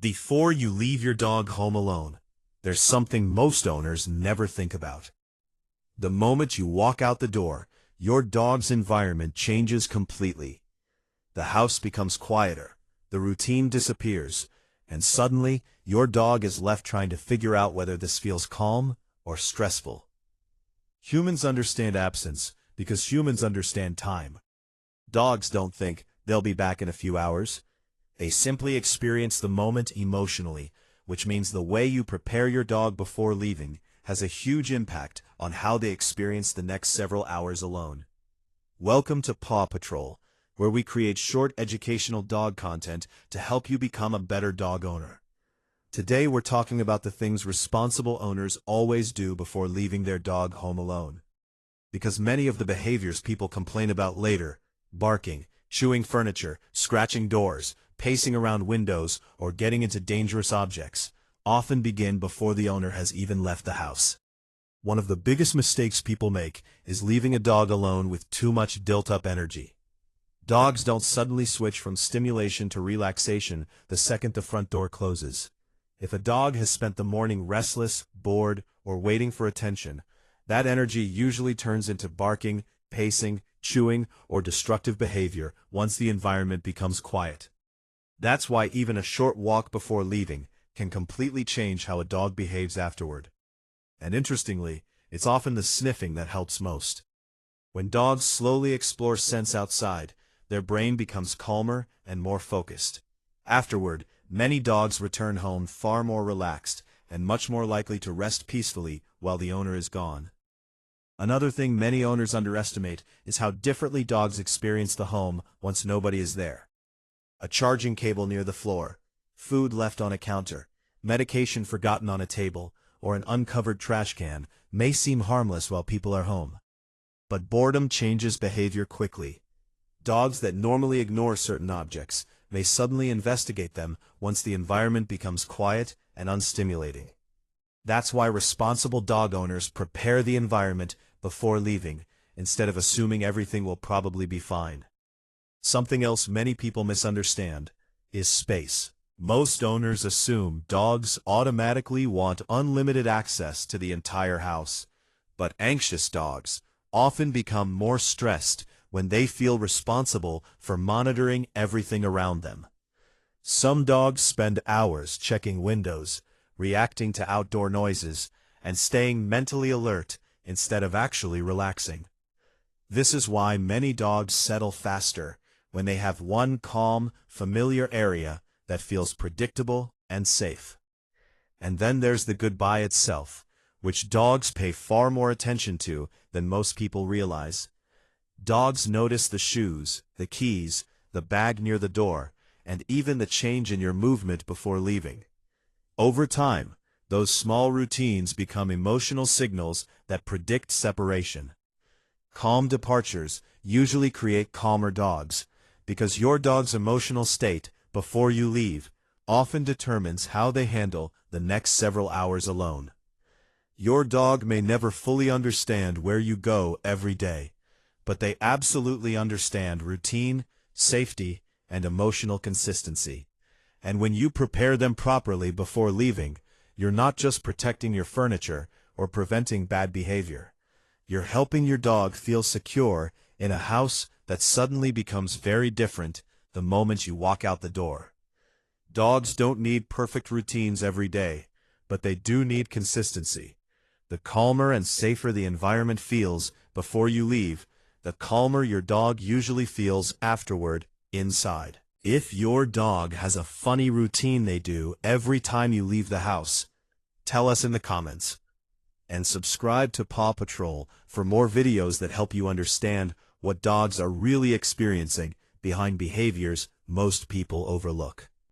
Before you leave your dog home alone, there's something most owners never think about. The moment you walk out the door, your dog's environment changes completely. The house becomes quieter, the routine disappears, and suddenly your dog is left trying to figure out whether this feels calm or stressful. Humans understand absence because humans understand time. Dogs don't think they'll be back in a few hours. They simply experience the moment emotionally, which means the way you prepare your dog before leaving has a huge impact on how they experience the next several hours alone. Welcome to Paw Patrol, where we create short educational dog content to help you become a better dog owner. Today we're talking about the things responsible owners always do before leaving their dog home alone. Because many of the behaviors people complain about later, barking, chewing furniture, scratching doors, pacing around windows, or getting into dangerous objects, often begin before the owner has even left the house. One of the biggest mistakes people make is leaving a dog alone with too much built-up energy. Dogs don't suddenly switch from stimulation to relaxation the second the front door closes. If a dog has spent the morning restless, bored, or waiting for attention, that energy usually turns into barking, pacing, chewing, or destructive behavior once the environment becomes quiet. That's why even a short walk before leaving can completely change how a dog behaves afterward. And interestingly, it's often the sniffing that helps most. When dogs slowly explore scents outside, their brain becomes calmer and more focused. Afterward, many dogs return home far more relaxed and much more likely to rest peacefully while the owner is gone. Another thing many owners underestimate is how differently dogs experience the home once nobody is there. A charging cable near the floor, food left on a counter, medication forgotten on a table, or an uncovered trash can may seem harmless while people are home. But boredom changes behavior quickly. Dogs that normally ignore certain objects may suddenly investigate them once the environment becomes quiet and unstimulating. That's why responsible dog owners prepare the environment before leaving, instead of assuming everything will probably be fine. Something else many people misunderstand is space. Most owners assume dogs automatically want unlimited access to the entire house, but anxious dogs often become more stressed when they feel responsible for monitoring everything around them. Some dogs spend hours checking windows, reacting to outdoor noises, and staying mentally alert instead of actually relaxing. This is why many dogs settle faster when they have one calm, familiar area that feels predictable and safe. And then there's the goodbye itself, which dogs pay far more attention to than most people realize. Dogs notice the shoes, the keys, the bag near the door, and even the change in your movement before leaving. Over time, those small routines become emotional signals that predict separation. Calm departures usually create calmer dogs, because your dog's emotional state before you leave often determines how they handle the next several hours alone. Your dog may never fully understand where you go every day, but they absolutely understand routine, safety, and emotional consistency. And when you prepare them properly before leaving, you're not just protecting your furniture or preventing bad behavior. You're helping your dog feel secure in a house that suddenly becomes very different the moment you walk out the door. Dogs don't need perfect routines every day, but they do need consistency. The calmer and safer the environment feels before you leave, the calmer your dog usually feels afterward inside. If your dog has a funny routine they do every time you leave the house, tell us in the comments. And subscribe to Paw Patrol for more videos that help you understand what dogs are really experiencing behind behaviors most people overlook.